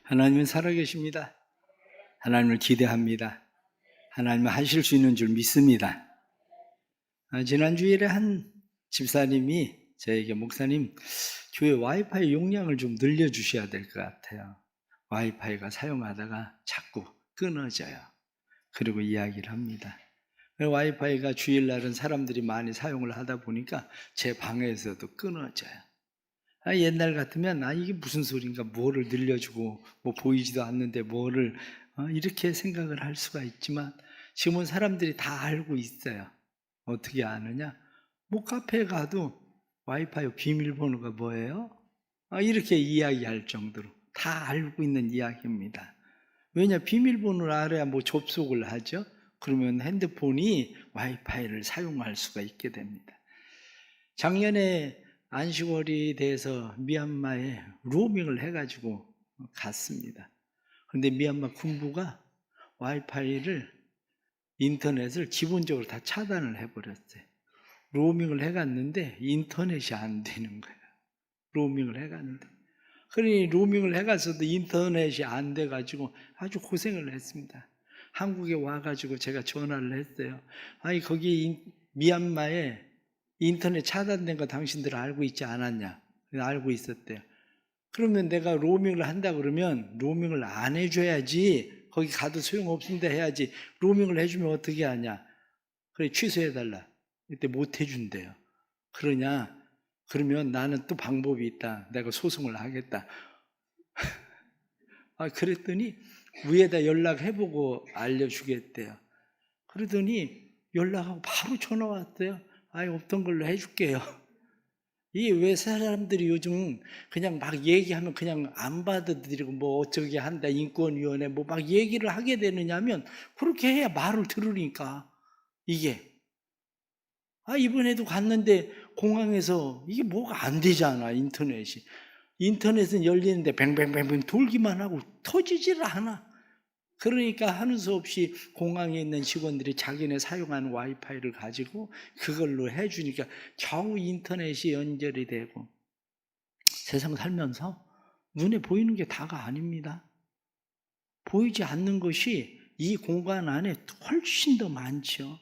하나님은 살아계십니다. 하나님을 기대합니다. 하나님은 하실 수 있는 줄 믿습니다. 지난 주일에 한 집사님이 저에게 목사님, 교회 와이파이 용량을 좀 늘려주셔야 될 것 같아요. 와이파이가 사용하다가 자꾸 끊어져요. 그리고 이야기를 합니다. 와이파이가 주일날은 사람들이 많이 사용을 하다 보니까 제 방에서도 끊어져요. 옛날 같으면 이게 무슨 소린가, 뭐를 늘려주고 뭐 보이지도 않는데 뭐를 이렇게 생각을 할 수가 있지만 지금은 사람들이 다 알고 있어요. 어떻게 아느냐? 뭐 카페에 가도 와이파이 비밀번호가 뭐예요? 이렇게 이야기할 정도로 다 알고 있는 이야기입니다. 왜냐? 비밀번호를 알아야 뭐 접속을 하죠. 그러면 핸드폰이 와이파이를 사용할 수가 있게 됩니다. 작년에 안식월이 돼서 미얀마에 로밍을 해가지고 갔습니다. 그런데 미얀마 군부가 와이파이를, 인터넷을 기본적으로 다 차단을 해버렸어요. 로밍을 해갔는데 인터넷이 안 되는 거예요. 로밍을 해갔는데. 그러니 로밍을 해가서도 인터넷이 안 돼가지고 아주 고생을 했습니다. 한국에 와가지고 제가 전화를 했어요. 거기 미얀마에 인터넷 차단된 거 당신들 알고 있지 않았냐? 알고 있었대요. 그러면 내가 로밍을 한다 그러면 로밍을 안 해줘야지, 거기 가도 소용없습니다 해야지, 로밍을 해주면 어떻게 하냐? 그래, 취소해달라. 이때 못 해준대요. 그러냐? 그러면 나는 또 방법이 있다. 내가 소송을 하겠다. 그랬더니 위에다 연락해보고 알려주겠대요. 그러더니 연락하고 바로 전화 왔대요. 없던 걸로 해줄게요. 이게 왜 사람들이 요즘 그냥 막 얘기하면 그냥 안 받아들이고 뭐 어쩌게 한다, 인권위원회 뭐 막 얘기를 하게 되느냐면, 그렇게 해야 말을 들으니까. 이게 이번에도 갔는데 공항에서 이게 뭐가 안 되잖아. 인터넷은 열리는데 뱅뱅뱅뱅 돌기만 하고 터지질 않아. 그러니까 하는 수 없이 공항에 있는 직원들이 자기네 사용하는 와이파이를 가지고 그걸로 해주니까 겨우 인터넷이 연결이 되고. 세상 살면서 눈에 보이는 게 다가 아닙니다. 보이지 않는 것이 이 공간 안에 훨씬 더 많죠.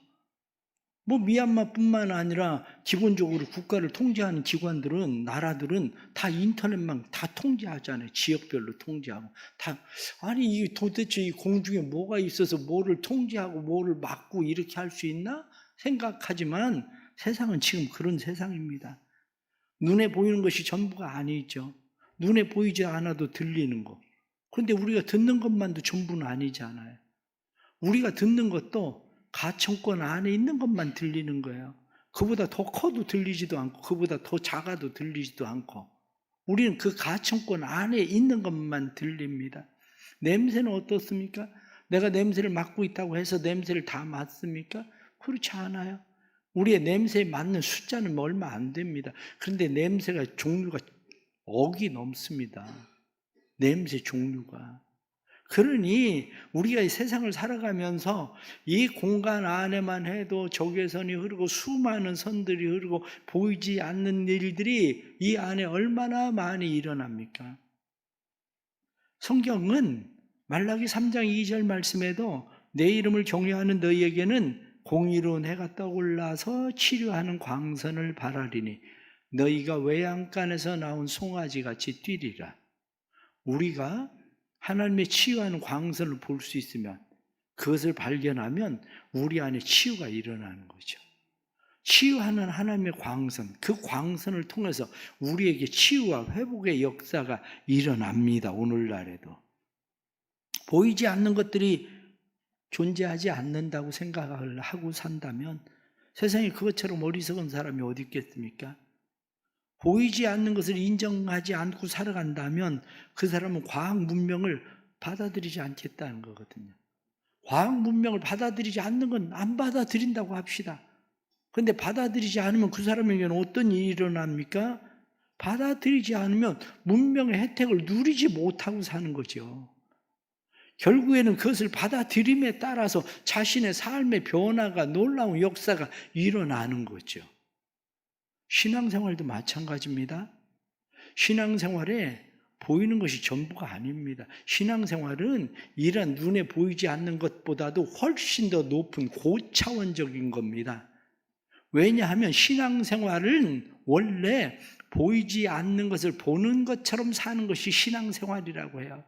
뭐 미얀마뿐만 아니라 기본적으로 국가를 통제하는 기관들은, 나라들은 다 인터넷만 다 통제하잖아요. 지역별로 통제하고 다. 이게 도대체 이 공중에 뭐가 있어서 뭐를 통제하고 뭐를 막고 이렇게 할 수 있나 생각하지만 세상은 지금 그런 세상입니다. 눈에 보이는 것이 전부가 아니죠. 눈에 보이지 않아도 들리는 거. 그런데 우리가 듣는 것만도 전부는 아니잖아요. 우리가 듣는 것도 가청권 안에 있는 것만 들리는 거예요. 그보다 더 커도 들리지도 않고 그보다 더 작아도 들리지도 않고, 우리는 그 가청권 안에 있는 것만 들립니다. 냄새는 어떻습니까? 내가 냄새를 맡고 있다고 해서 냄새를 다 맡습니까? 그렇지 않아요. 우리의 냄새에 맞는 숫자는 얼마 안 됩니다. 그런데 냄새가 종류가 억이 넘습니다. 냄새 종류가. 그러니 우리가 이 세상을 살아가면서 이 공간 안에만 해도 적외선이 흐르고 수많은 선들이 흐르고 보이지 않는 일들이 이 안에 얼마나 많이 일어납니까? 성경은 말라기 3장 2절 말씀에도 내 이름을 경외하는 너희에게는 공의로운 해가 떠올라서 치료하는 광선을 바라리니 너희가 외양간에서 나온 송아지같이 뛰리라. 우리가 하나님의 치유하는 광선을 볼 수 있으면, 그것을 발견하면 우리 안에 치유가 일어나는 거죠. 치유하는 하나님의 광선, 그 광선을 통해서 우리에게 치유와 회복의 역사가 일어납니다. 오늘날에도. 보이지 않는 것들이 존재하지 않는다고 생각을 하고 산다면 세상에 그것처럼 어리석은 사람이 어디 있겠습니까? 보이지 않는 것을 인정하지 않고 살아간다면 그 사람은 과학 문명을 받아들이지 않겠다는 거거든요. 과학 문명을 받아들이지 않는 건 안 받아들인다고 합시다. 그런데 받아들이지 않으면 그 사람에게는 어떤 일이 일어납니까? 받아들이지 않으면 문명의 혜택을 누리지 못하고 사는 거죠. 결국에는 그것을 받아들임에 따라서 자신의 삶의 변화가, 놀라운 역사가 일어나는 거죠. 신앙생활도 마찬가지입니다. 신앙생활에 보이는 것이 전부가 아닙니다. 신앙생활은 이런 눈에 보이지 않는 것보다도 훨씬 더 높은 고차원적인 겁니다. 왜냐하면 신앙생활은 원래 보이지 않는 것을 보는 것처럼 사는 것이 신앙생활이라고 해요.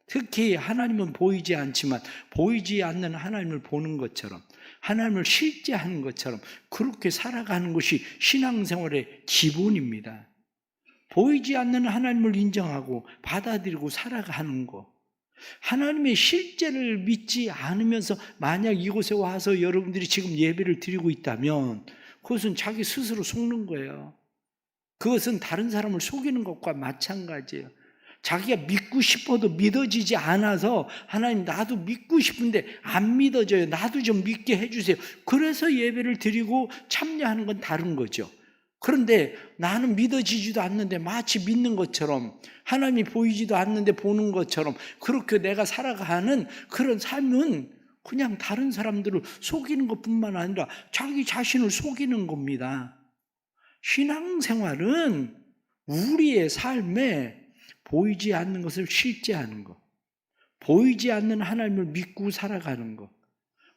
특히 하나님은 보이지 않지만 보이지 않는 하나님을 보는 것처럼, 하나님을 실제하는 것처럼 그렇게 살아가는 것이 신앙생활의 기본입니다. 보이지 않는 하나님을 인정하고 받아들이고 살아가는 것. 하나님의 실제를 믿지 않으면서 만약 이곳에 와서 여러분들이 지금 예배를 드리고 있다면 그것은 자기 스스로 속는 거예요. 그것은 다른 사람을 속이는 것과 마찬가지예요. 자기가 믿고 싶어도 믿어지지 않아서 하나님 나도 믿고 싶은데 안 믿어져요. 나도 좀 믿게 해주세요. 그래서 예배를 드리고 참여하는 건 다른 거죠. 그런데 나는 믿어지지도 않는데 마치 믿는 것처럼, 하나님이 보이지도 않는데 보는 것처럼 그렇게 내가 살아가는 그런 삶은 그냥 다른 사람들을 속이는 것뿐만 아니라 자기 자신을 속이는 겁니다. 신앙생활은 우리의 삶에 보이지 않는 것을 실제하는 것, 보이지 않는 하나님을 믿고 살아가는 것,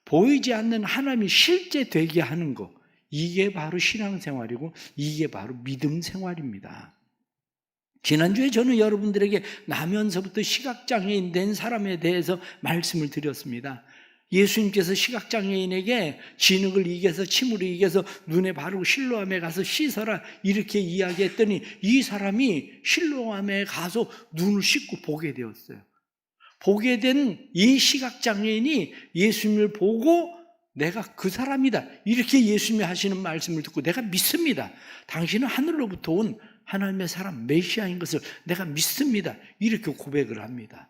보이지 않는 하나님이 실제 되게 하는 것, 이게 바로 신앙생활이고 이게 바로 믿음 생활입니다. 지난주에 저는 여러분들에게 나면서부터 시각장애인 된 사람에 대해서 말씀을 드렸습니다. 예수님께서 시각장애인에게 진흙을 이겨서 침을 이겨서 눈에 바르고 실로암에 가서 씻어라 이렇게 이야기했더니 이 사람이 실로암에 가서 눈을 씻고 보게 되었어요. 보게 된 이 시각장애인이 예수님을 보고 내가 그 사람이다 이렇게 예수님이 하시는 말씀을 듣고 내가 믿습니다. 당신은 하늘로부터 온 하나님의 사람 메시아인 것을 내가 믿습니다 이렇게 고백을 합니다.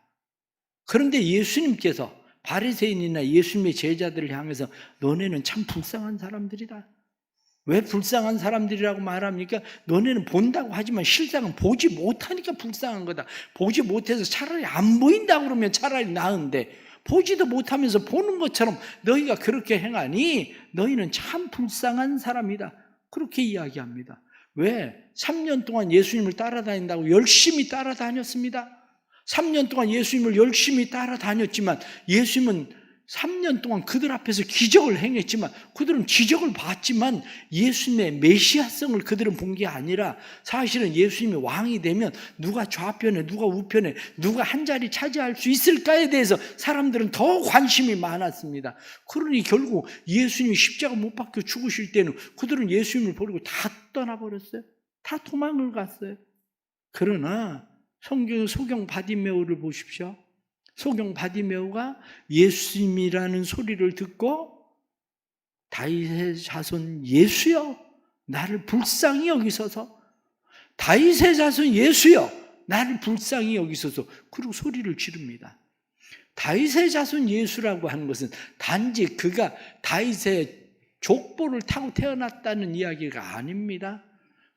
그런데 예수님께서 바리새인이나 예수님의 제자들을 향해서 너네는 참 불쌍한 사람들이다. 왜 불쌍한 사람들이라고 말합니까? 너네는 본다고 하지만 실상은 보지 못하니까 불쌍한 거다. 보지 못해서 차라리 안 보인다고 그러면 차라리 나은데 보지도 못하면서 보는 것처럼 너희가 그렇게 행하니 너희는 참 불쌍한 사람이다. 그렇게 이야기합니다. 왜? 3년 동안 예수님을 따라다닌다고 열심히 따라다녔습니다. 3년 동안 예수님을 열심히 따라다녔지만 예수님은 3년 동안 그들 앞에서 기적을 행했지만 그들은 기적을 봤지만 예수님의 메시아성을 그들은 본 게 아니라 사실은 예수님이 왕이 되면 누가 좌편에 누가 우편에 누가 한 자리 차지할 수 있을까에 대해서 사람들은 더 관심이 많았습니다. 그러니 결국 예수님이 십자가 못 박혀 죽으실 때는 그들은 예수님을 버리고 다 떠나버렸어요. 다 도망을 갔어요. 그러나 성경 소경 바디메오를 보십시오. 소경 바디메오가 예수님이라는 소리를 듣고 다윗의 자손 예수여 나를 불쌍히 여기소서, 다윗의 자손 예수여 나를 불쌍히 여기소서, 그리고 소리를 지릅니다. 다윗의 자손 예수라고 하는 것은 단지 그가 다윗의 족보를 타고 태어났다는 이야기가 아닙니다.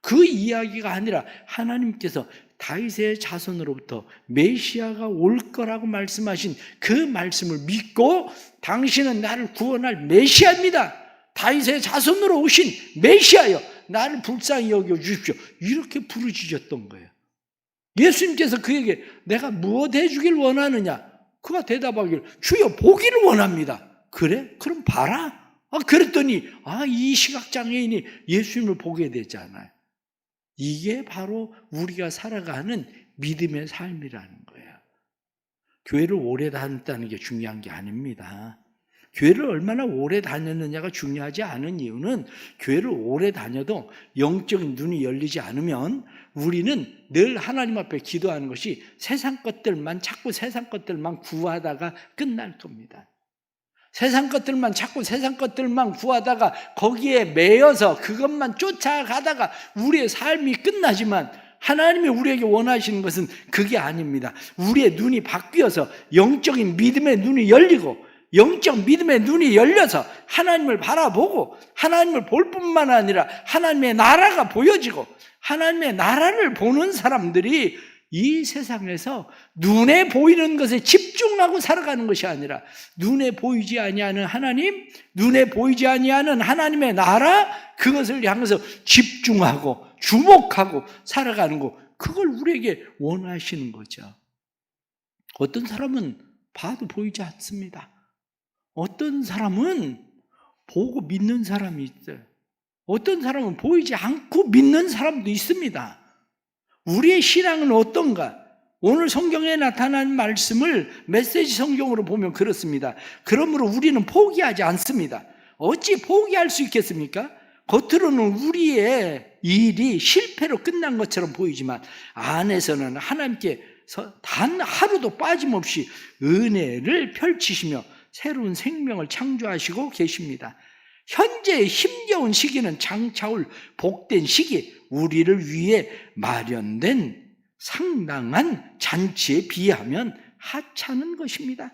그 이야기가 아니라 하나님께서 다윗의 자손으로부터 메시아가 올 거라고 말씀하신 그 말씀을 믿고 당신은 나를 구원할 메시아입니다. 다윗의 자손으로 오신 메시아여 나를 불쌍히 여겨주십시오. 이렇게 부르짖었던 거예요. 예수님께서 그에게 내가 무엇 해주길 원하느냐? 그가 대답하기를 주여 보기를 원합니다. 그래? 그럼 봐라. 그랬더니 이 시각장애인이 예수님을 보게 되잖아요. 이게 바로 우리가 살아가는 믿음의 삶이라는 거예요. 교회를 오래 다녔다는 게 중요한 게 아닙니다. 교회를 얼마나 오래 다녔느냐가 중요하지 않은 이유는 교회를 오래 다녀도 영적인 눈이 열리지 않으면 우리는 늘 하나님 앞에 기도하는 것이 세상 것들만 찾고 세상 것들만 구하다가 끝날 겁니다. 세상 것들만 찾고 세상 것들만 구하다가 거기에 매여서 그것만 쫓아가다가 우리의 삶이 끝나지만 하나님이 우리에게 원하시는 것은 그게 아닙니다. 우리의 눈이 바뀌어서 영적인 믿음의 눈이 열리고 영적 믿음의 눈이 열려서 하나님을 바라보고 하나님을 볼 뿐만 아니라 하나님의 나라가 보여지고 하나님의 나라를 보는 사람들이 이 세상에서 눈에 보이는 것에 집중하고 살아가는 것이 아니라 눈에 보이지 아니하는 하나님, 눈에 보이지 아니하는 하나님의 나라, 그것을 향해서 집중하고 주목하고 살아가는 것, 그걸 우리에게 원하시는 거죠. 어떤 사람은 봐도 보이지 않습니다. 어떤 사람은 보고 믿는 사람이 있어요. 어떤 사람은 보이지 않고 믿는 사람도 있습니다. 우리의 신앙은 어떤가? 오늘 성경에 나타난 말씀을 메시지 성경으로 보면 그렇습니다. 그러므로 우리는 포기하지 않습니다. 어찌 포기할 수 있겠습니까? 겉으로는 우리의 일이 실패로 끝난 것처럼 보이지만 안에서는 하나님께서 단 하루도 빠짐없이 은혜를 펼치시며 새로운 생명을 창조하시고 계십니다. 현재의 힘겨운 시기는 장차올 복된 시기, 우리를 위해 마련된 상당한 잔치에 비하면 하찮은 것입니다.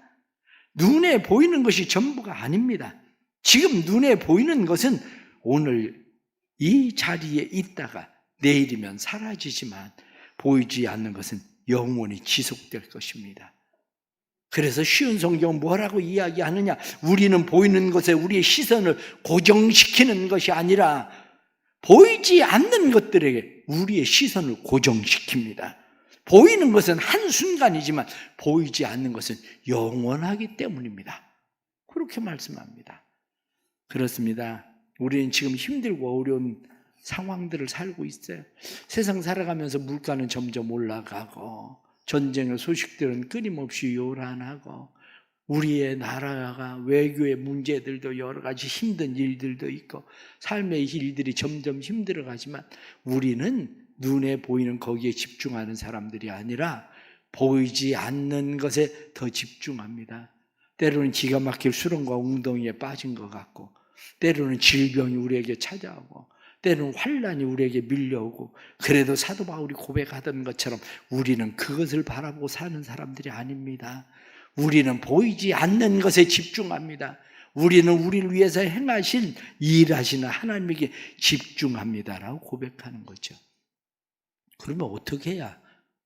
눈에 보이는 것이 전부가 아닙니다. 지금 눈에 보이는 것은 오늘 이 자리에 있다가 내일이면 사라지지만 보이지 않는 것은 영원히 지속될 것입니다. 그래서 쉬운 성경 뭐라고 이야기하느냐? 우리는 보이는 것에 우리의 시선을 고정시키는 것이 아니라 보이지 않는 것들에게 우리의 시선을 고정시킵니다. 보이는 것은 한순간이지만 보이지 않는 것은 영원하기 때문입니다. 그렇게 말씀합니다. 그렇습니다. 우리는 지금 힘들고 어려운 상황들을 살고 있어요. 세상 살아가면서 물가는 점점 올라가고 전쟁의 소식들은 끊임없이 요란하고 우리의 나라가 외교의 문제들도 여러 가지 힘든 일들도 있고 삶의 일들이 점점 힘들어가지만 우리는 눈에 보이는 거기에 집중하는 사람들이 아니라 보이지 않는 것에 더 집중합니다. 때로는 기가 막힐 수렁과 웅덩이에 빠진 것 같고 때로는 질병이 우리에게 찾아오고 때로는 환난이 우리에게 밀려오고 그래도 사도 바울이 고백하던 것처럼 우리는 그것을 바라보고 사는 사람들이 아닙니다. 우리는 보이지 않는 것에 집중합니다. 우리는 우리를 위해서 행하신 일하시는 하나님에게 집중합니다라고 고백하는 거죠. 그러면 어떻게 해야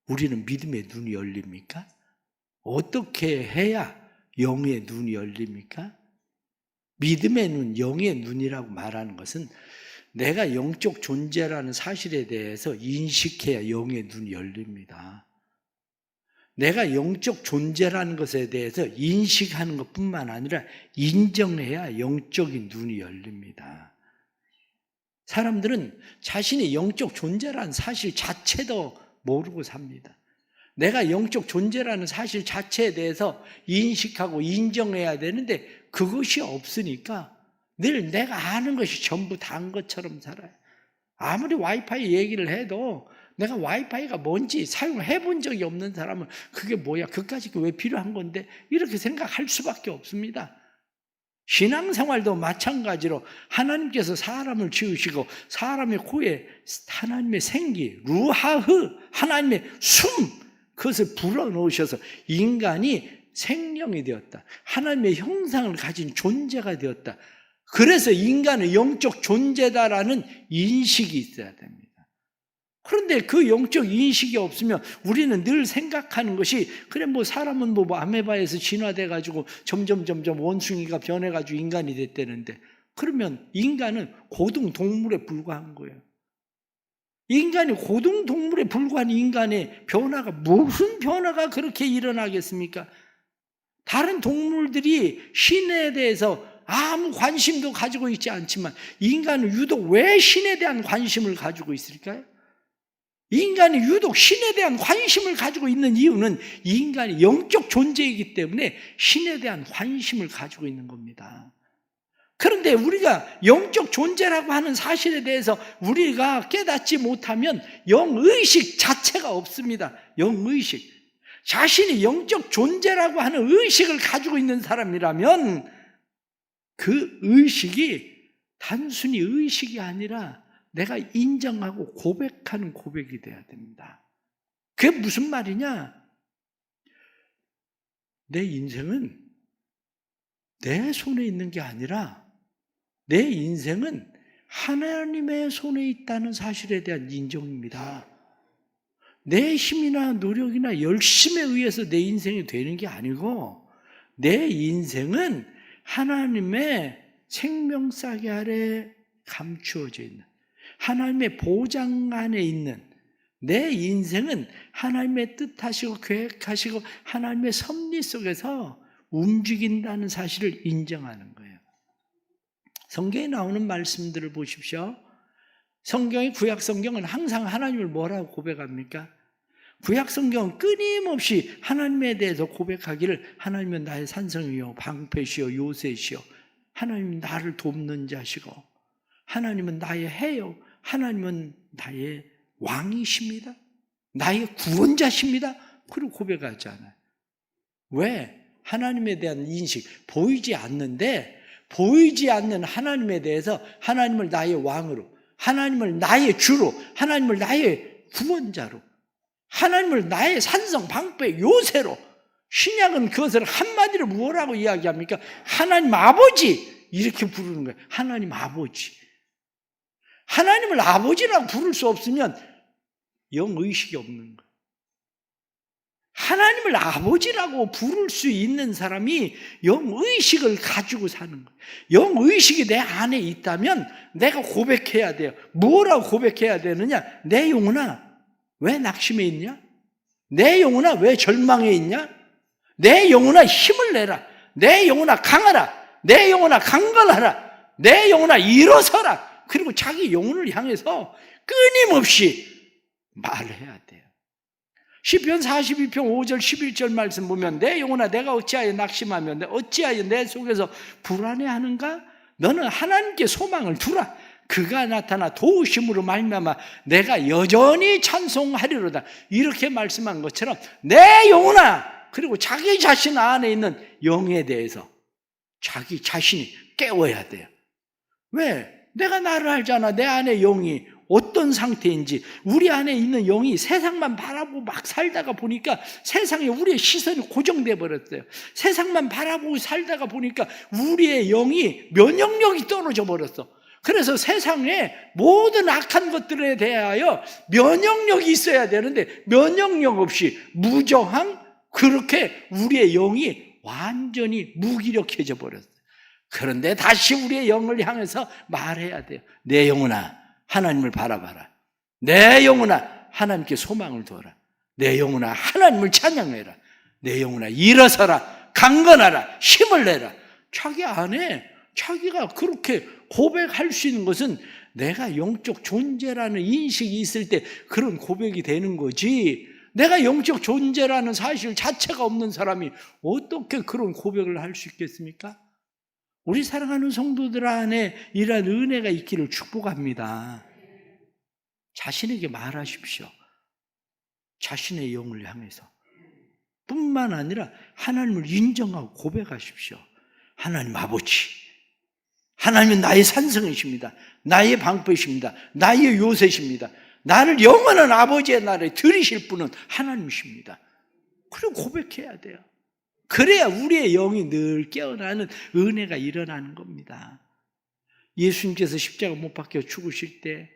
우리는 믿음의 눈이 열립니까? 어떻게 해야 영의 눈이 열립니까? 믿음의 눈, 영의 눈이라고 말하는 것은 내가 영적 존재라는 사실에 대해서 인식해야 영의 눈이 열립니다. 내가 영적 존재라는 것에 대해서 인식하는 것뿐만 아니라 인정해야 영적인 눈이 열립니다. 사람들은 자신이 영적 존재라는 사실 자체도 모르고 삽니다. 내가 영적 존재라는 사실 자체에 대해서 인식하고 인정해야 되는데 그것이 없으니까 늘 내가 아는 것이 전부 다인 것처럼 살아요. 아무리 와이파이 얘기를 해도 내가 와이파이가 뭔지 사용해 본 적이 없는 사람은 그게 뭐야? 그까짓 게 왜 필요한 건데? 이렇게 생각할 수밖에 없습니다. 신앙생활도 마찬가지로 하나님께서 사람을 지으시고 사람의 코에 하나님의 생기, 루하흐, 하나님의 숨, 그것을 불어넣으셔서 인간이 생명이 되었다. 하나님의 형상을 가진 존재가 되었다. 그래서 인간은 영적 존재다라는 인식이 있어야 됩니다. 그런데 그 영적 인식이 없으면 우리는 늘 생각하는 것이 그래 뭐 사람은 뭐 아메바에서 진화돼 가지고 점점 원숭이가 변해 가지고 인간이 됐다는데 그러면 인간은 고등 동물에 불과한 거예요. 인간이 고등 동물에 불과한 인간의 변화가 무슨 변화가 그렇게 일어나겠습니까? 다른 동물들이 신에 대해서 아무 관심도 가지고 있지 않지만 인간은 유독 왜 신에 대한 관심을 가지고 있을까요? 인간이 유독 신에 대한 관심을 가지고 있는 이유는 인간이 영적 존재이기 때문에 신에 대한 관심을 가지고 있는 겁니다. 그런데 우리가 영적 존재라고 하는 사실에 대해서 우리가 깨닫지 못하면 영의식 자체가 없습니다. 영의식. 자신이 영적 존재라고 하는 의식을 가지고 있는 사람이라면 그 의식이 단순히 의식이 아니라 내가 인정하고 고백하는 고백이 돼야 됩니다. 그게 무슨 말이냐? 내 인생은 내 손에 있는 게 아니라 내 인생은 하나님의 손에 있다는 사실에 대한 인정입니다. 내 힘이나 노력이나 열심에 의해서 내 인생이 되는 게 아니고 내 인생은 하나님의 생명싸개 아래 감추어져 있는 하나님의 보장 안에 있는 내 인생은 하나님의 뜻하시고 계획하시고 하나님의 섭리 속에서 움직인다는 사실을 인정하는 거예요. 성경에 나오는 말씀들을 보십시오. 성경의 구약 성경은 항상 하나님을 뭐라고 고백합니까? 구약 성경은 끊임없이 하나님에 대해서 고백하기를 하나님은 나의 산성이요 방패시요 요새시요 하나님은 나를 돕는 자시고 하나님은 나의 해요 하나님은 나의 왕이십니다. 나의 구원자십니다. 그리고 고백하잖아요. 왜? 하나님에 대한 인식, 보이지 않는데 보이지 않는 하나님에 대해서 하나님을 나의 왕으로, 하나님을 나의 주로, 하나님을 나의 구원자로, 하나님을 나의 산성, 방패, 요새로, 신약은 그것을 한마디로 뭐라고 이야기합니까? 하나님 아버지 이렇게 부르는 거예요. 하나님 아버지. 하나님을 아버지라고 부를 수 없으면 영의식이 없는 거예요. 하나님을 아버지라고 부를 수 있는 사람이 영의식을 가지고 사는 거예요. 영의식이 내 안에 있다면 내가 고백해야 돼요. 뭐라고 고백해야 되느냐? 내 영혼아 왜 낙심해 있냐? 내 영혼아 왜 절망해 있냐? 내 영혼아 힘을 내라. 내 영혼아 강하라. 내 영혼아 강건하라. 내 영혼아 일어서라. 그리고 자기 영혼을 향해서 끊임없이 말해야 돼요. 시편 42편 5절 11절 말씀 보면 내 영혼아 내가 어찌하여 낙심하며 어찌하여 내 속에서 불안해하는가? 너는 하나님께 소망을 두라. 그가 나타나 도우심으로 말미암아 내가 여전히 찬송하리로다. 이렇게 말씀한 것처럼 내 영혼아, 그리고 자기 자신 안에 있는 영에 대해서 자기 자신이 깨워야 돼요. 왜? 내가 나를 알잖아. 내 안에 영이 어떤 상태인지. 우리 안에 있는 영이 세상만 바라보고 막 살다가 보니까 세상에 우리의 시선이 고정돼 버렸어요. 세상만 바라보고 살다가 보니까 우리의 영이 면역력이 떨어져 버렸어. 그래서 세상에 모든 악한 것들에 대하여 면역력이 있어야 되는데 면역력 없이 무저항, 그렇게 우리의 영이 완전히 무기력해져 버렸어요. 그런데 다시 우리의 영을 향해서 말해야 돼요. 내 영혼아 하나님을 바라봐라. 내 영혼아 하나님께 소망을 두어라. 내 영혼아 하나님을 찬양해라. 내 영혼아 일어서라. 강건하라. 힘을 내라. 자기 안에 자기가 그렇게 고백할 수 있는 것은 내가 영적 존재라는 인식이 있을 때 그런 고백이 되는 거지, 내가 영적 존재라는 사실 자체가 없는 사람이 어떻게 그런 고백을 할 수 있겠습니까? 우리 사랑하는 성도들 안에 이러한 은혜가 있기를 축복합니다. 자신에게 말하십시오. 자신의 영을 향해서. 뿐만 아니라 하나님을 인정하고 고백하십시오. 하나님 아버지, 하나님은 나의 산성이십니다. 나의 방패이십니다. 나의 요새십니다. 나를 영원한 아버지의 나라에 들이실 분은 하나님이십니다. 그리고 고백해야 돼요. 그래야 우리의 영이 늘 깨어나는 은혜가 일어나는 겁니다. 예수님께서 십자가 못 박혀 죽으실 때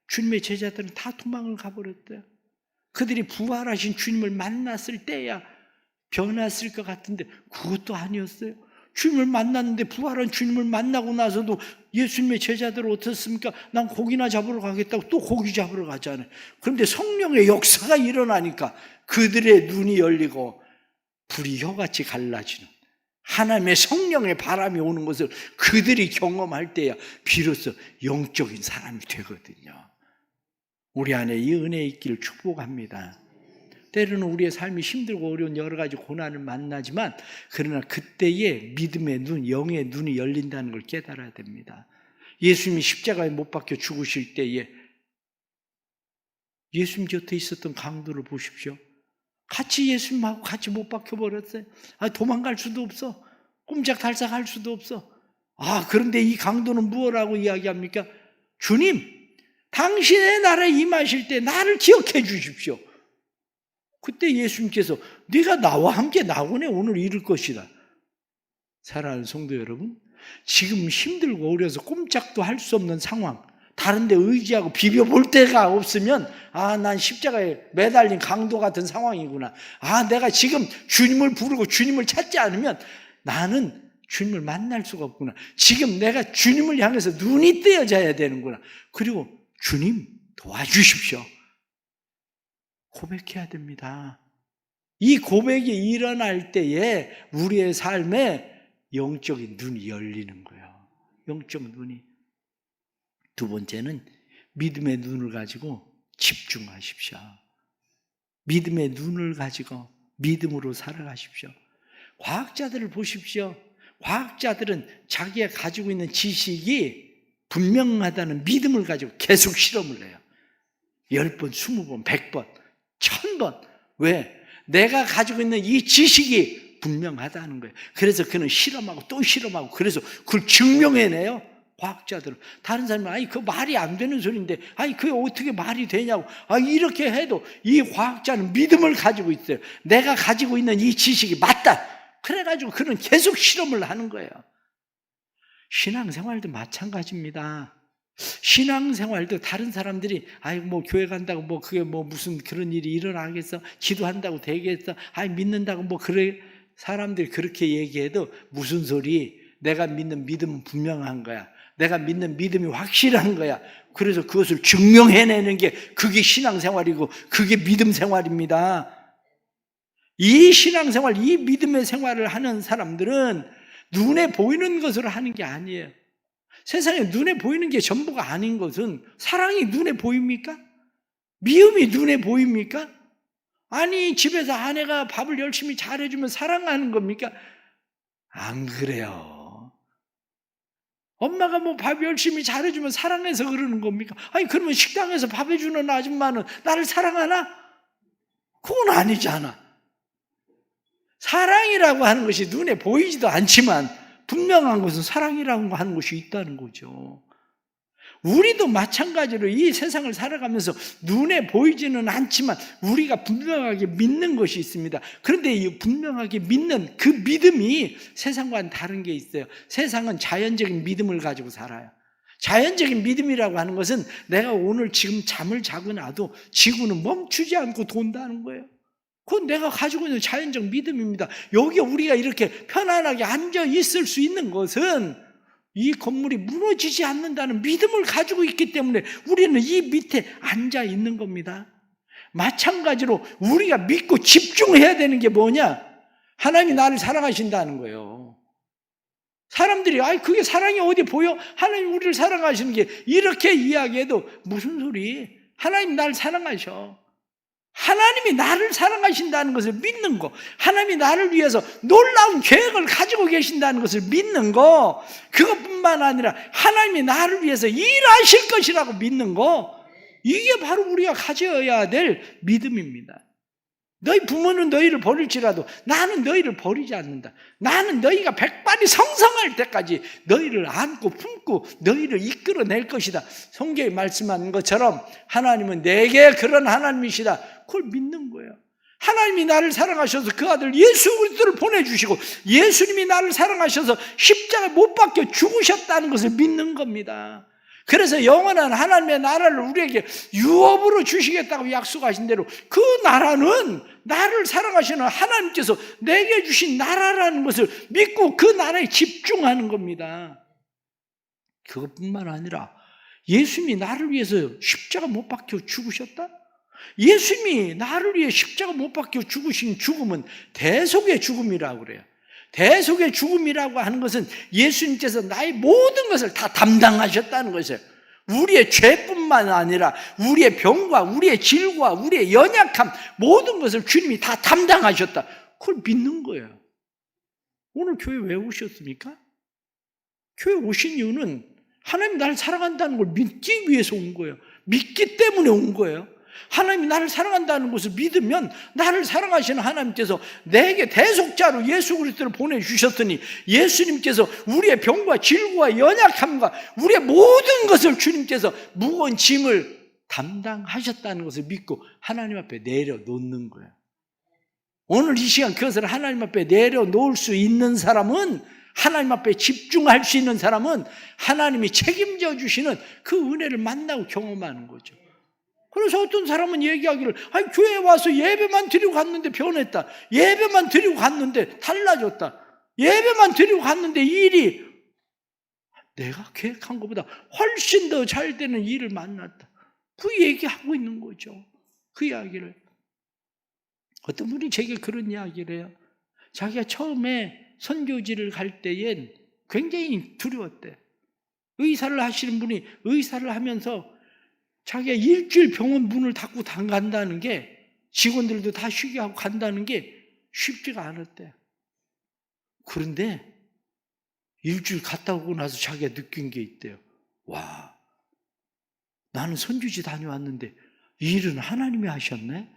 주님의 제자들은 다 도망을 가버렸대요. 그들이 부활하신 주님을 만났을 때야 변했을 것 같은데 그것도 아니었어요. 주님을 만났는데, 부활한 주님을 만나고 나서도 예수님의 제자들은 어떻습니까? 난 고기나 잡으러 가겠다고 또 고기 잡으러 가잖아요. 그런데 성령의 역사가 일어나니까 그들의 눈이 열리고 불이 혀같이 갈라지는 하나님의 성령의 바람이 오는 것을 그들이 경험할 때야 비로소 영적인 사람이 되거든요. 우리 안에 이 은혜 있기를 축복합니다. 때로는 우리의 삶이 힘들고 어려운 여러 가지 고난을 만나지만, 그러나 그때에 믿음의 눈, 영의 눈이 열린다는 걸 깨달아야 됩니다. 예수님이 십자가에 못 박혀 죽으실 때에 예수님 곁에 있었던 강도를 보십시오. 같이 예수님하고 같이 못 박혀버렸어요. 도망갈 수도 없어. 꼼짝달싹 할 수도 없어. 그런데 이 강도는 무엇라고 이야기합니까? 주님, 당신의 나라에 임하실 때 나를 기억해 주십시오. 그때 예수님께서 네가 나와 함께 낙원에 오늘 이룰 것이다. 사랑하는 성도 여러분, 지금 힘들고 어려서 꼼짝도 할 수 없는 상황, 다른 데 의지하고 비벼볼 데가 없으면 난 십자가에 매달린 강도 같은 상황이구나. 내가 지금 주님을 부르고 주님을 찾지 않으면 나는 주님을 만날 수가 없구나. 지금 내가 주님을 향해서 눈이 뜨여져야 되는구나. 그리고 주님 도와주십시오. 고백해야 됩니다. 이 고백이 일어날 때에 우리의 삶에 영적인 눈이 열리는 거예요. 영적 눈이. 두 번째는 믿음의 눈을 가지고 집중하십시오. 믿음의 눈을 가지고 믿음으로 살아가십시오. 과학자들을 보십시오. 과학자들은 자기가 가지고 있는 지식이 분명하다는 믿음을 가지고 계속 실험을 해요. 10번, 20번, 100번, 1000번. 왜? 내가 가지고 있는 이 지식이 분명하다는 거예요. 그래서 그는 실험하고 또 실험하고 그래서 그걸 증명해내요. 과학자들은. 다른 사람은 아니 그 말이 안 되는 소리인데 아니 그게 어떻게 말이 되냐고. 이렇게 해도 이 과학자는 믿음을 가지고 있어요. 내가 가지고 있는 이 지식이 맞다. 그래가지고 그는 계속 실험을 하는 거예요. 신앙생활도 마찬가지입니다. 신앙생활도 다른 사람들이 뭐 교회 간다고 뭐 그게 뭐 무슨 그런 일이 일어나겠어? 기도한다고 되겠어? 믿는다고 뭐 그래. 사람들이 그렇게 얘기해도 무슨 소리? 내가 믿는 믿음은 분명한 거야. 내가 믿는 믿음이 확실한 거야. 그래서 그것을 증명해내는 게 그게 신앙생활이고 그게 믿음생활입니다. 이 신앙생활, 이 믿음의 생활을 하는 사람들은 눈에 보이는 것으로 하는 게 아니에요. 세상에 눈에 보이는 게 전부가 아닌 것은 사랑이 눈에 보입니까? 미움이 눈에 보입니까? 아니 집에서 아내가 밥을 열심히 잘해주면 사랑하는 겁니까? 안 그래요. 엄마가 뭐 밥 열심히 잘해주면 사랑해서 그러는 겁니까? 그러면 식당에서 밥 해주는 아줌마는 나를 사랑하나? 그건 아니잖아. 사랑이라고 하는 것이 눈에 보이지도 않지만 분명한 것은 사랑이라고 하는 것이 있다는 거죠. 우리도 마찬가지로 이 세상을 살아가면서 눈에 보이지는 않지만 우리가 분명하게 믿는 것이 있습니다. 그런데 이 분명하게 믿는 그 믿음이 세상과는 다른 게 있어요. 세상은 자연적인 믿음을 가지고 살아요. 자연적인 믿음이라고 하는 것은 내가 오늘 지금 잠을 자고 나도 지구는 멈추지 않고 돈다는 거예요. 그건 내가 가지고 있는 자연적 믿음입니다. 여기 우리가 이렇게 편안하게 앉아 있을 수 있는 것은 이 건물이 무너지지 않는다는 믿음을 가지고 있기 때문에 우리는 이 밑에 앉아 있는 겁니다. 마찬가지로 우리가 믿고 집중해야 되는 게 뭐냐? 하나님이 나를 사랑하신다는 거예요. 사람들이 그게 사랑이 어디 보여? 하나님 우리를 사랑하시는 게 이렇게 이야기해도 무슨 소리? 하나님 나를 사랑하셔. 하나님이 나를 사랑하신다는 것을 믿는 거, 하나님이 나를 위해서 놀라운 계획을 가지고 계신다는 것을 믿는 거, 그것뿐만 아니라 하나님이 나를 위해서 일하실 것이라고 믿는 거, 이게 바로 우리가 가져야 될 믿음입니다. 너희 부모는 너희를 버릴지라도 나는 너희를 버리지 않는다. 나는 너희가 백발이 성성할 때까지 너희를 안고 품고 너희를 이끌어낼 것이다. 성경에 말씀한 것처럼 하나님은 내게 그런 하나님이시다. 그걸 믿는 거예요. 하나님이 나를 사랑하셔서 그 아들 예수 그리스도를 보내주시고 예수님이 나를 사랑하셔서 십자가에 못 박혀 죽으셨다는 것을 믿는 겁니다. 그래서 영원한 하나님의 나라를 우리에게 유업으로 주시겠다고 약속하신 대로 그 나라는 나를 사랑하시는 하나님께서 내게 주신 나라라는 것을 믿고 그 나라에 집중하는 겁니다. 그것뿐만 아니라 예수님이 나를 위해서 십자가 못 박혀 죽으셨다? 예수님이 나를 위해 십자가 못 박혀 죽으신 죽음은 대속의 죽음이라고 그래요. 대속의 죽음이라고 하는 것은 예수님께서 나의 모든 것을 다 담당하셨다는 것이에요. 우리의 죄뿐만 아니라 우리의 병과 우리의 질과 우리의 연약함 모든 것을 주님이 다 담당하셨다. 그걸 믿는 거예요. 오늘 교회 왜 오셨습니까? 교회 오신 이유는 하나님 나를 사랑한다는 걸 믿기 위해서 온 거예요. 믿기 때문에 온 거예요. 하나님이 나를 사랑한다는 것을 믿으면 나를 사랑하시는 하나님께서 내게 대속자로 예수 그리스도를 보내주셨으니 예수님께서 우리의 병과 질과 연약함과 우리의 모든 것을 주님께서 무거운 짐을 담당하셨다는 것을 믿고 하나님 앞에 내려놓는 거예요. 오늘 이 시간 그것을 하나님 앞에 내려놓을 수 있는 사람은, 하나님 앞에 집중할 수 있는 사람은 하나님이 책임져 주시는 그 은혜를 만나고 경험하는 거죠. 그래서 어떤 사람은 얘기하기를 교회에 와서 예배만 드리고 갔는데 변했다. 예배만 드리고 갔는데 달라졌다. 예배만 드리고 갔는데 일이 내가 계획한 것보다 훨씬 더 잘 되는 일을 만났다. 그 얘기하고 있는 거죠. 그 이야기를. 어떤 분이 제게 그런 이야기를 해요. 자기가 처음에 선교지를 갈 때엔 굉장히 두려웠대. 의사를 하시는 분이 의사를 하면서 자기가 일주일 병원 문을 닫고 간다는 게, 직원들도 다 쉬게 하고 간다는 게 쉽지가 않았대. 그런데 일주일 갔다 오고 나서 자기가 느낀 게 있대요. 와, 나는 선교지 다녀왔는데 이 일은 하나님이 하셨네?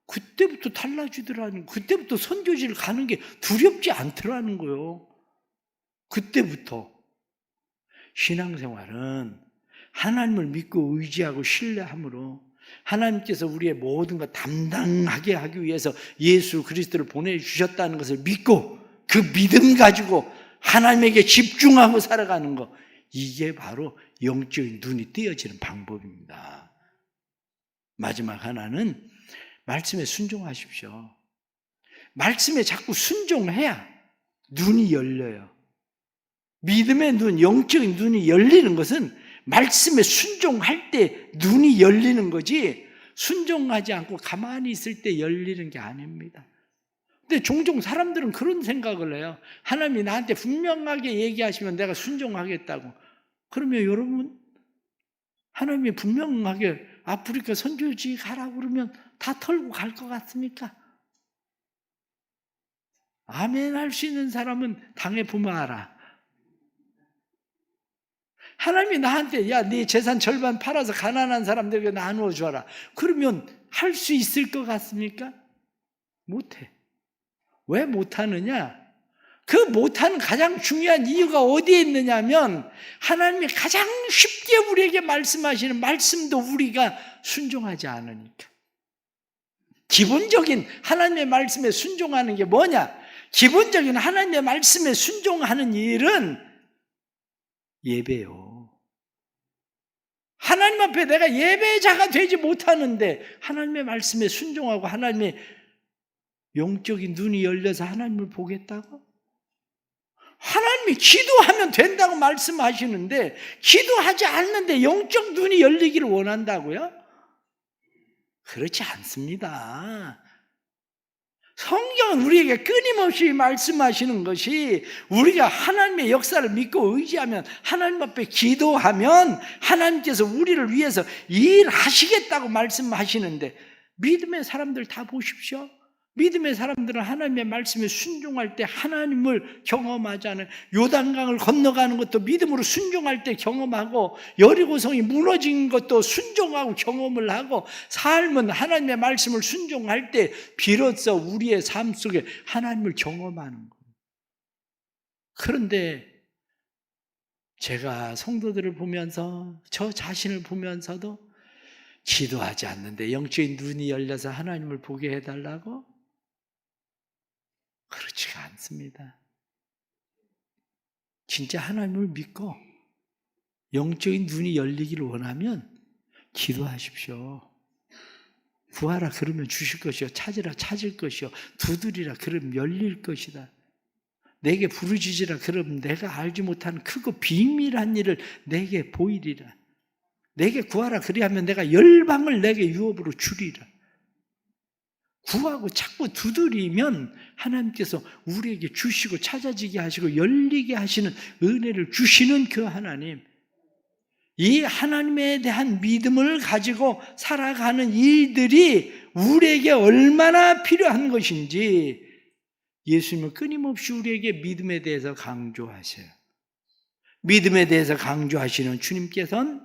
그때부터 달라지더라는, 그때부터 선교지를 가는 게 두렵지 않더라는 거예요. 그때부터. 신앙생활은 하나님을 믿고 의지하고 신뢰함으로 하나님께서 우리의 모든 것 담당하게 하기 위해서 예수 그리스도를 보내주셨다는 것을 믿고 그 믿음 가지고 하나님에게 집중하고 살아가는 것, 이게 바로 영적인 눈이 띄어지는 방법입니다. 마지막 하나는 말씀에 순종하십시오. 말씀에 자꾸 순종해야 눈이 열려요. 믿음의 눈, 영적인 눈이 열리는 것은 말씀에 순종할 때 눈이 열리는 거지, 순종하지 않고 가만히 있을 때 열리는 게 아닙니다. 근데 종종 사람들은 그런 생각을 해요. 하나님이 나한테 분명하게 얘기하시면 내가 순종하겠다고. 그러면 여러분, 하나님이 분명하게 아프리카 선교지 가라고 그러면 다 털고 갈 것 같습니까? 아멘 할 수 있는 사람은 당해보면 알아. 하나님이 나한테 야, 네 재산 절반 팔아서 가난한 사람들에게 나누어 줘라. 그러면 할 수 있을 것 같습니까? 못해. 왜 못하느냐? 그 못하는 가장 중요한 이유가 어디에 있느냐면, 하나님이 가장 쉽게 우리에게 말씀하시는 말씀도 우리가 순종하지 않으니까. 기본적인 하나님의 말씀에 순종하는 게 뭐냐? 기본적인 하나님의 말씀에 순종하는 일은 예배요. 하나님 앞에 내가 예배자가 되지 못하는데 하나님의 말씀에 순종하고 하나님의 영적인 눈이 열려서 하나님을 보겠다고? 하나님이 기도하면 된다고 말씀하시는데 기도하지 않는데 영적 눈이 열리기를 원한다고요? 그렇지 않습니다. 성경은 우리에게 끊임없이 말씀하시는 것이, 우리가 하나님의 역사를 믿고 의지하면, 하나님 앞에 기도하면 하나님께서 우리를 위해서 일하시겠다고 말씀하시는데, 믿음의 사람들 다 보십시오. 믿음의 사람들은 하나님의 말씀에 순종할 때 하나님을 경험하잖아요. 요단강을 건너가는 것도 믿음으로 순종할 때 경험하고, 여리고성이 무너진 것도 순종하고 경험을 하고, 삶은 하나님의 말씀을 순종할 때 비로소 우리의 삶 속에 하나님을 경험하는 거예요. 그런데 제가 성도들을 보면서, 저 자신을 보면서도 기도하지 않는데 영적인 눈이 열려서 하나님을 보게 해달라고? 그렇지가 않습니다. 진짜 하나님을 믿고 영적인 눈이 열리기를 원하면 기도하십시오. 구하라 그러면 주실 것이요, 찾으라 찾을 것이요, 두드리라 그러면 열릴 것이다. 내게 부르짖으라 그러면 내가 알지 못하는 크고 비밀한 일을 내게 보이리라. 내게 구하라 그리하면 내가 열방을 내게 유업으로 주리라. 구하고 찾고 두드리면 하나님께서 우리에게 주시고 찾아지게 하시고 열리게 하시는 은혜를 주시는 그 하나님, 이 하나님에 대한 믿음을 가지고 살아가는 일들이 우리에게 얼마나 필요한 것인지 예수님은 끊임없이 우리에게 믿음에 대해서 강조하세요. 믿음에 대해서 강조하시는 주님께서는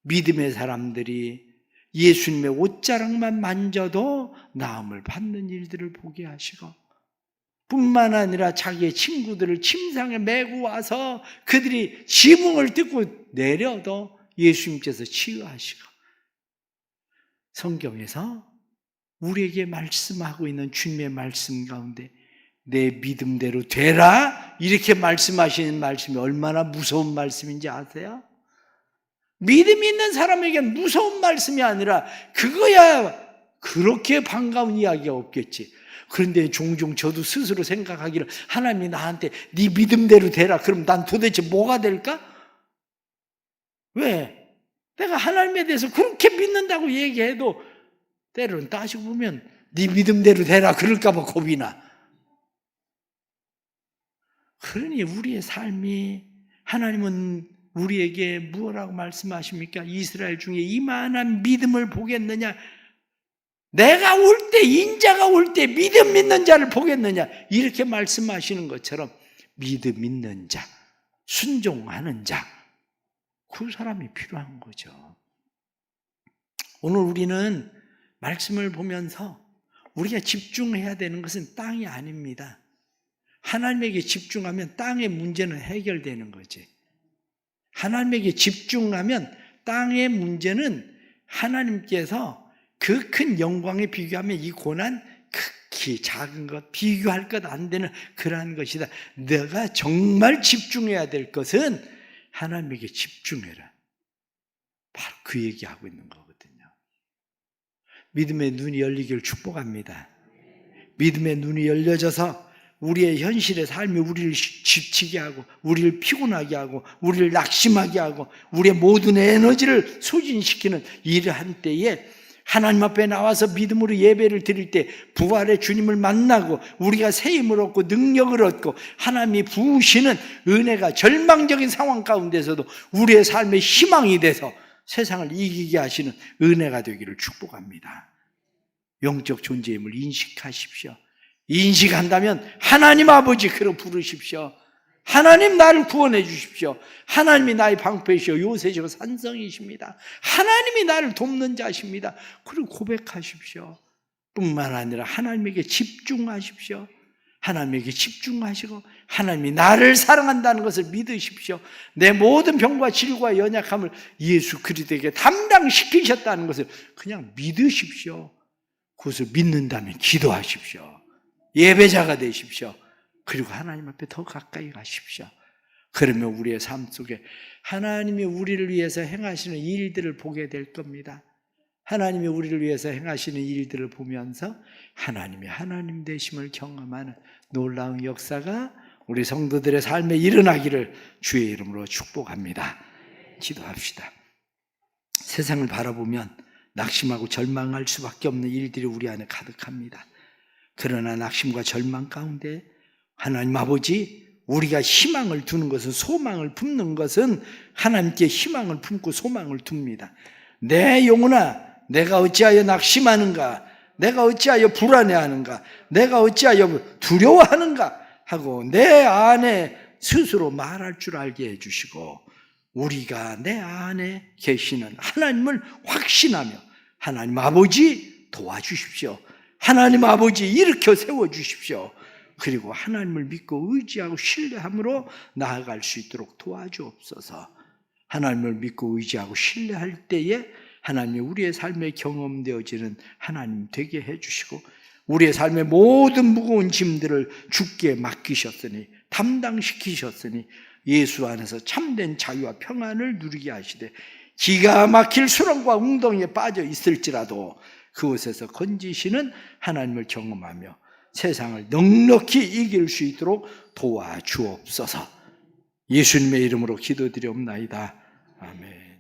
믿음의 사람들이 예수님의 옷자락만 만져도 나음을 받는 일들을 보게 하시고, 뿐만 아니라 자기의 친구들을 침상에 메고 와서 그들이 지붕을 뜯고 내려도 예수님께서 치유하시고, 성경에서 우리에게 말씀하고 있는 주님의 말씀 가운데 내 믿음대로 되라 이렇게 말씀하시는 말씀이 얼마나 무서운 말씀인지 아세요? 믿음이 있는 사람에게는 무서운 말씀이 아니라 그거야 그렇게 반가운 이야기가 없겠지. 그런데 종종 저도 스스로 생각하기를, 하나님이 나한테 네 믿음대로 되라 그럼 난 도대체 뭐가 될까? 왜? 내가 하나님에 대해서 그렇게 믿는다고 얘기해도 때로는 따지고 보면 네 믿음대로 되라 그럴까 봐 겁이 나. 그러니 우리의 삶이 하나님은 우리에게 무엇라고 말씀하십니까? 이스라엘 중에 이만한 믿음을 보겠느냐? 내가 올 때, 인자가 올 때 믿음 있는 자를 보겠느냐? 이렇게 말씀하시는 것처럼 믿음 있는 자, 순종하는 자, 그 사람이 필요한 거죠. 오늘 우리는 말씀을 보면서 우리가 집중해야 되는 것은 땅이 아닙니다. 하나님에게 집중하면 땅의 문제는 해결되는 거지. 하나님에게 집중하면 땅의 문제는 하나님께서 그 큰 영광에 비교하면 이 고난 극히 작은 것, 비교할 것 안 되는 그러한 것이다. 내가 정말 집중해야 될 것은 하나님에게 집중해라. 바로 그 얘기하고 있는 거거든요. 믿음의 눈이 열리기를 축복합니다. 믿음의 눈이 열려져서 우리의 현실의 삶이 우리를 지치게 하고, 우리를 피곤하게 하고, 우리를 낙심하게 하고, 우리의 모든 에너지를 소진시키는 일을 한 때에 하나님 앞에 나와서 믿음으로 예배를 드릴 때 부활의 주님을 만나고 우리가 새 힘을 얻고 능력을 얻고 하나님이 부으시는 은혜가 절망적인 상황 가운데서도 우리의 삶의 희망이 돼서 세상을 이기게 하시는 은혜가 되기를 축복합니다. 영적 존재의 힘을 인식하십시오. 인식한다면 하나님 아버지 그러 부르십시오. 하나님 나를 구원해 주십시오. 하나님이 나의 방패이시오. 요새시오 산성이십니다. 하나님이 나를 돕는 자십니다. 그리고 고백하십시오. 뿐만 아니라 하나님에게 집중하십시오. 하나님에게 집중하시고 하나님이 나를 사랑한다는 것을 믿으십시오. 내 모든 병과 질과 연약함을 예수 그리스도에게 담당시키셨다는 것을 그냥 믿으십시오. 그것을 믿는다면 기도하십시오. 예배자가 되십시오. 그리고 하나님 앞에 더 가까이 가십시오. 그러면 우리의 삶 속에 하나님이 우리를 위해서 행하시는 일들을 보게 될 겁니다. 하나님이 우리를 위해서 행하시는 일들을 보면서 하나님이 하나님 되심을 경험하는 놀라운 역사가 우리 성도들의 삶에 일어나기를 주의 이름으로 축복합니다. 기도합시다. 세상을 바라보면 낙심하고 절망할 수밖에 없는 일들이 우리 안에 가득합니다. 그러나 낙심과 절망 가운데 하나님 아버지, 우리가 희망을 두는 것은, 소망을 품는 것은 하나님께 희망을 품고 소망을 둡니다. 내 영혼아, 내가 어찌하여 낙심하는가? 내가 어찌하여 불안해하는가? 내가 어찌하여 두려워하는가? 하고 내 안에 스스로 말할 줄 알게 해주시고, 우리가 내 안에 계시는 하나님을 확신하며 하나님 아버지 도와주십시오. 하나님 아버지 일으켜 세워주십시오. 그리고 하나님을 믿고 의지하고 신뢰함으로 나아갈 수 있도록 도와주옵소서. 하나님을 믿고 의지하고 신뢰할 때에 하나님이 우리의 삶에 경험되어지는 하나님 되게 해주시고, 우리의 삶의 모든 무거운 짐들을 주께 맡기셨으니, 담당시키셨으니 예수 안에서 참된 자유와 평안을 누리게 하시되, 기가 막힐 수렁과 웅덩이에 빠져 있을지라도 그곳에서 건지시는 하나님을 경험하며 세상을 넉넉히 이길 수 있도록 도와주옵소서. 예수님의 이름으로 기도드리옵나이다. 아멘.